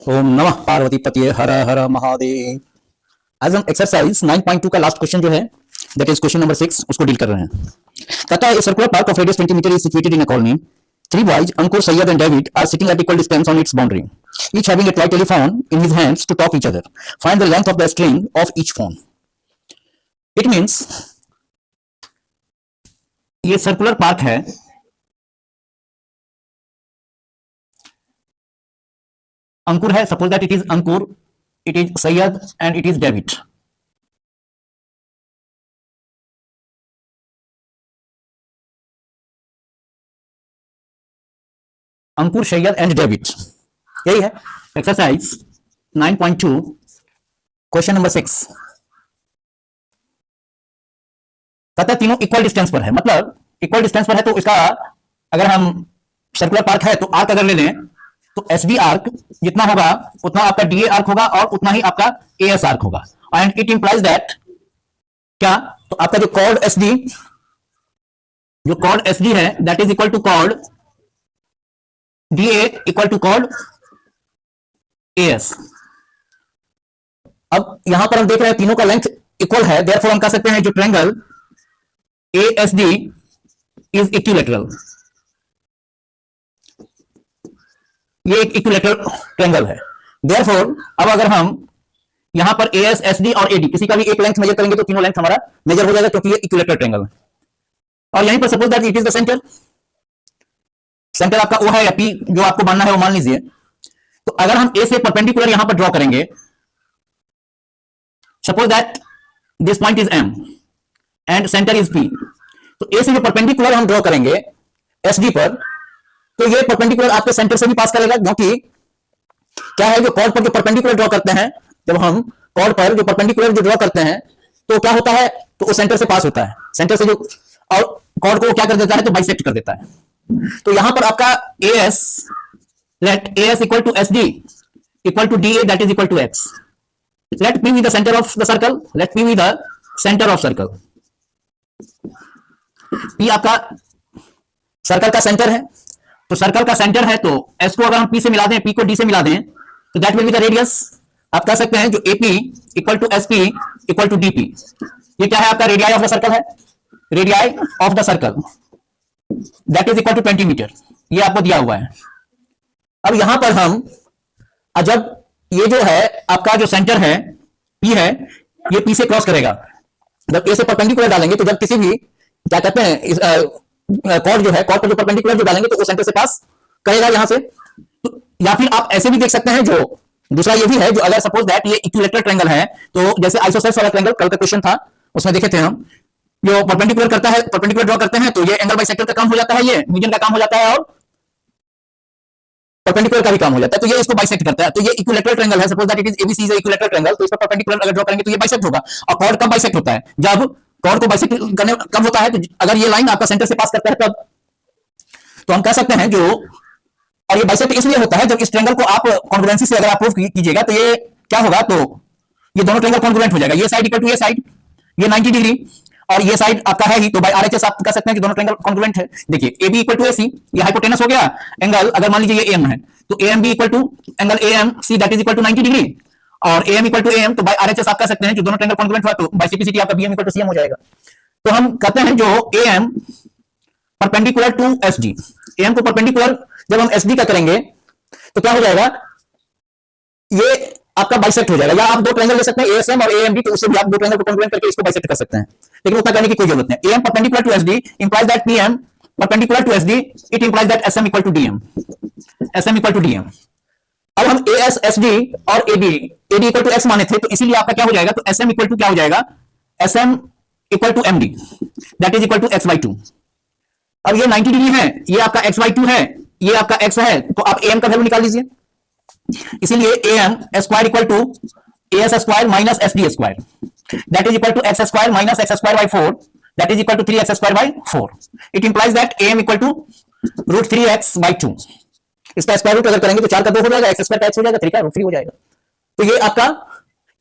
ओम नमः पार्वती पतिये हर हर महादेव। आज हम एक्सरसाइज 9.2 का लास्ट क्वेश्चन जो है दैट इज क्वेश्चन नंबर 6 उसको डील कर रहे हैं। कहता है circular park of radius 20 metre is situated in a colony. Three boys, Ankur, Sayyad and David, are sitting at equal distance on its boundary, each having a toy telephone in his hands to talk each other. Find the length of the string of each phone. It means ये circular park है। अंकुर है, suppose that it is Ankur, it is Syed and it is David. Ankur, Syed and David, यही है exercise 9.2 question number 6। कहता है तीनों equal distance पर है, मतलब इक्वल डिस्टेंस पर है तो इसका अगर हम सर्कुलर पार्क है तो आर्क अगर ले लें तो एस डी आर्क जितना होगा उतना आपका डीए आर्क होगा और उतना ही आपका एएस आर्क होगा। एंड इट इंप्लाइज दैट क्या, तो आपका जो कॉर्ड एस डी है that is equal to chord DA equal to chord AS. अब यहां पर हम देख रहे हैं तीनों का लेंथ इक्वल है, देयरफॉर हम कह सकते हैं जो ट्रायंगल एएसडी इज इक्विलैटरल। ये एक इक्विलैटरल ट्रायंगल है। देयरफॉर अब अगर हम यहां पर एएस, एसडी और एडी किसी का भी एक लेंथ मेजर करेंगे तो तीनों लेंथ हमारा मेजर हो जाएगा क्योंकि ये इक्विलैटरल ट्रायंगल है। और यहीं पर suppose that it is the centre, centre आपका ओ है या पी, जो आपको मानना है वो मान लीजिए। तो अगर हम ए से परपेंडिकुलर यहां पर ड्रॉ करेंगे, suppose that this point is M and centre is P, तो ए से जो परपेंडिकुलर हम ड्रॉ करेंगे एसडी पर, तो ये परपेंडिकुलर आपके सेंटर से भी पास करेगा, क्योंकि क्या है जो कॉर्ड पर जो परपेंडिकुलर ड्रॉ करते हैं, जब हम कॉर्ड पर जो परपेंडिकुलर जो ड्रॉ करते हैं तो क्या होता है, तो वो सेंटर से पास होता है, सेंटर से जो, और कॉर्ड को क्या कर देता है तो बाइसेक्ट कर देता है। तो यहां पर आपका AS, let AS equal to SD equal to DA that is equal to X. Let P be the centre of the circle, let P be the centre of circle. P आपका circle का centre है, तो circle का centre है तो S को अगर हम पी से मिला दें, पी को डी से मिला दें, तो that will be the radius. आप कह सकते हैं जो AP equal to SP equal to DP. ये क्या है आपका रेडियाई ऑफ द सर्कल है, radii of the circle that is equal to 20 metre, ये आपको दिया हुआ है। अब यहां पर हम जब ये जो है आपका जो सेंटर है पी है, ये पी से क्रॉस करेगा, जब ए से परपेंडिकुलर डालेंगे तो जब किसी भी क्या कहते हैं कॉर्ड जो है, कॉर्ड पर जो परपेंडिकुलर जो डालेंगे तो वो सेंटर से पास करेगा यहां से। तो या फिर आप ऐसे भी देख सकते हैं, जो दूसरा ये भी है, जो अगर सपोज दैट ये इक्विलैटरल ट्रायंगल है, तो जैसे आइसोसेलेस वाला ट्रायंगल कल का क्वेश्चन था उसमें देखे थे हम, जो परपेंडिकुलर करता है, परपेंडिकुलर ड्रॉ करते हैं तो ये एंगल बाइसेक्टर का काम हो जाता है, ये मीडियन का काम हो जाता है और परपेंडिकुलर का भी काम हो जाता है, तो ये इसको बाइसेक्ट करता है। तो ये इक्विलैटरल ट्रायंगल है, suppose that it is ABC is equilateral triangle, तो इस पर परपेंडिकुलर अगर ड्रॉ करेंगे तो ये बाइसेक्ट होगा। और कॉर्ड कब बाइसेक्ट होता है, जब कॉर्ड को बाइसेक्ट करने कब होता है, तो अगर ये लाइन आपका सेंटर से पास करता है तब। तो हम कह सकते हैं जो, और ये बाइसेक्ट इसलिए होता है जब इस ट्रायंगल को आप कॉन्ग्रुएंसी से अगर आप प्रूव कीजिएगा तो ये क्या होगा, तो ये दोनों ट्रायंगल कॉन्ग्रुएंट हो जाएगा। ये साइड इक्वल टू ये साइड, ये 90 डिग्री और ये साइड आपका है ही, तो बाय आरएचएस आप कह सकते हैं कि दोनों ट्रायंगल कॉन्ग्रुएंट है। देखिए एबी इक्वल टू एसी, ये हाइपोटेनस हो गया एंगल, अगर मान लीजिए ये एम है तो AM B equal to angle AM C that is equal to 90 degree, और एएम इक्वल टू एएम, तो बाय आरएचएस आप कह सकते हैं कि दोनों ट्रायंगल कॉन्ग्रुएंट हुआ, तो बाय सिंप्लिसिटी आपका बीएम इक्वल टू सीएम हो जाएगा। तो हम कहते हैं जो AM perpendicular to SD, AM को परपेंडिकुलर जब हम एसडी का करेंगे तो क्या हो जाएगा, ये आपका बाइसेक्ट हो जाएगा। या आप दो ट्रायंगल ले सकते हैं एएसएम और एएमडी, तो उससे भी आप दो ट्रायंगल को कॉन्ग्रुएंट करके इसको बाइसेक्ट कर सकते हैं, लेकिन उतना करने की कोई जरूरत नहीं। AM perpendicular to SD implies that PM perpendicular to SD, it implies that SM equal to DM, SM equal to DM. अब हम एएस, एसडी और AD, AD equal to X माने थे, तो इसीलिए आपका क्या हो जाएगा, तो एसएम इक्वल टू क्या हो जाएगा, SM equal to MD that is equal to X by two. अब ये 90 डिग्री है, ये आपका एक्स बाई टू है, ये आपका एक्स है, तो आप एएम का वैल्यू निकाल लीजिए। इसीलिए AM square equal to AS square minus SD square that is equal to X square minus X square by 4 that is equal to 3x square by 4। It implies that AM equal to root 3x by 2। इसका square root अगर करेंगे तो 4 का 2 हो जाएगा, x square का x हो जाएगा, 3 का रूट 3 हो जाएगा। तो ये आपका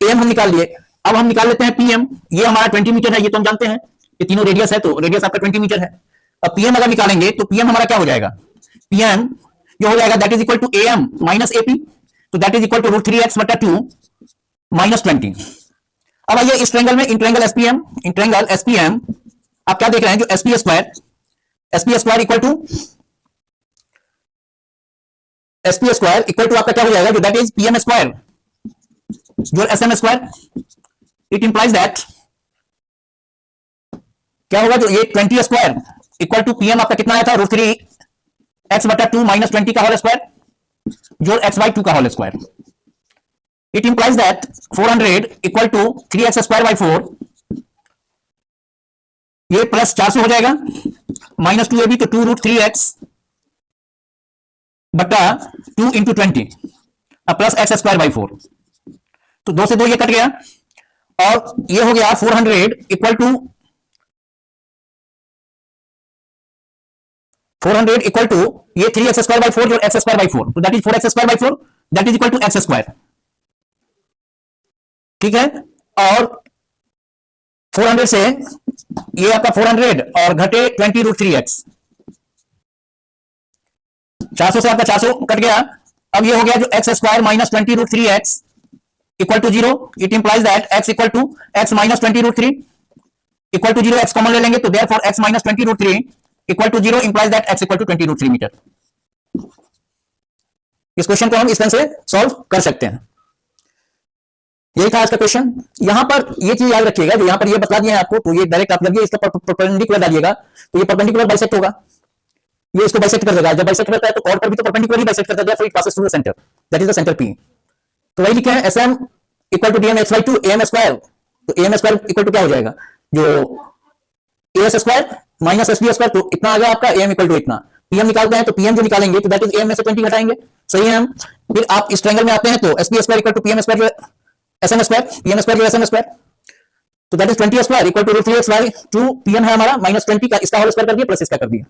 एएम हम निकाल लिए। अब हम निकाल लेते हैं पीएम, ये हमारा 20 मीटर है, ये तो हम जानते हैं, ये तीनों रेडियस है, तो रेडियस आपका 20 मीटर है। अब पीएम अगर निकालेंगे तो पीएम हमारा क्या हो जाएगा, पीएम जो हो जाएगा that is equal to AM minus AP, तो that is equal to √3x बटा 2 माइनस 20। अब आइए इस ट्रायंगल में, इन ट्रायंगल एसपीएम आप क्या देख रहे हैं, जो एसपी स्क्वायर इक्वल टू आपका क्या हो जाएगा, जो दैट इज पीएम स्क्वायर जो SM square. It implies that क्या होगा, जो ये 20 स्क्वायर इक्वल टू पीएम आपका कितना आया था, √3x बटा 2 माइनस 20 का होल स्क्वायर जो x/2 का whole square. It implies that 400 equal to 3x square by 4, ये प्लस 400 हो जाएगा, माइनस 2ab तो 2√3x बटा 2 into 20 plus x square by 4, तो 2 से 2 ये कट गया, और ये हो गया 400 इक्वल टू 400 इक्वल टू ये 3x स्क्वायर बाई 4 जो x स्क्वायर बाई 4, तो that is 4x square by 4, that is equal to x square. ठीक है, और 400 से ये आपका 400 और घटे 20√3x, 400 से आपका 400 कट गया। अब ये हो गया जो x square minus 20√3x equal to 0। It implies that x equal to x minus 20√3 equal to 0, x common ले लेंगे तो therefore x minus 20√3 equal to 0 implies that x equal to 20√3 metre. इस क्वेश्चन को हम इस तरह से सॉल्व कर सकते हैं। यही था आज का क्वेश्चन। यहां पर ये चीज याद रखिएगा, जो यहां पर ये बता दिए हैं आपको, तो ये डायरेक्ट आप लगिए इसका परपेंडिकुलर डालिएगा, तो ये परपेंडिकुलर बाइसेक्ट होगा, ये इसको बाइसेक्ट कर देगा। जब बाइसेक्ट करता है तो कॉर्ड पर भी तो परपेंडिकुलर ही बाइसेक्ट करता है, फिर it passes through the centre, that is the centre P। तो वही लिखे हैं SM equal to DM x/2 AM square, तो AM स्क्वायर इक्वल टू क्या हो जाएगा, जो AS square minus SB square, तो इतना आ गया आपका AM इक्वल टू इतना। PM निकालते हैं तो PM जो निकालेंगे तो दैट इज AM में से 20 घटाएंगे, सही है। हम फिर आप इस ट्रायंगल में आते हैं तो SB square equal to PM square जो SM स्क्वायर, PM स्क्वायर जो SM स्क्वायर, तो that is 20 square equal to √3x by 2 PM है हमारा माइनस 20 का, इसका होल स्क्वायर कर दिया प्लस इसका कर दिया,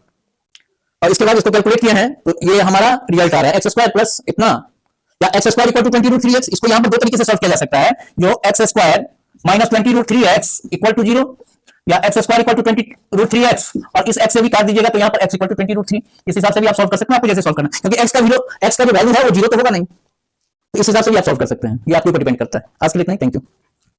और इसके बाद इसको कैलकुलेट किया है तो ये हमारा रिजल्ट आ रहा है x स्क्वायर प्लस इतना, या x square equal to 20√3x। इसको यहां पर दो तरीके से सॉल्व किया जा सकता है, जो x square minus 20√3x equal to 0, या x square equal to 20√3x, और इस x से भी काट दीजिएगा तो यहां पर x इक्वल टू 20√3। इस हिसाब से भी आप सॉल्व कर सकते हैं, आपको जैसे सॉल्व करना, क्योंकि x का जो वैल्यू है वो 0 तो होगा नहीं, तो इस हिसाब से भी आप सॉल्व कर सकते हैं, ये आपके ऊपर डिपेंड करता है। आज के लिए इतना ही, थैंक यू।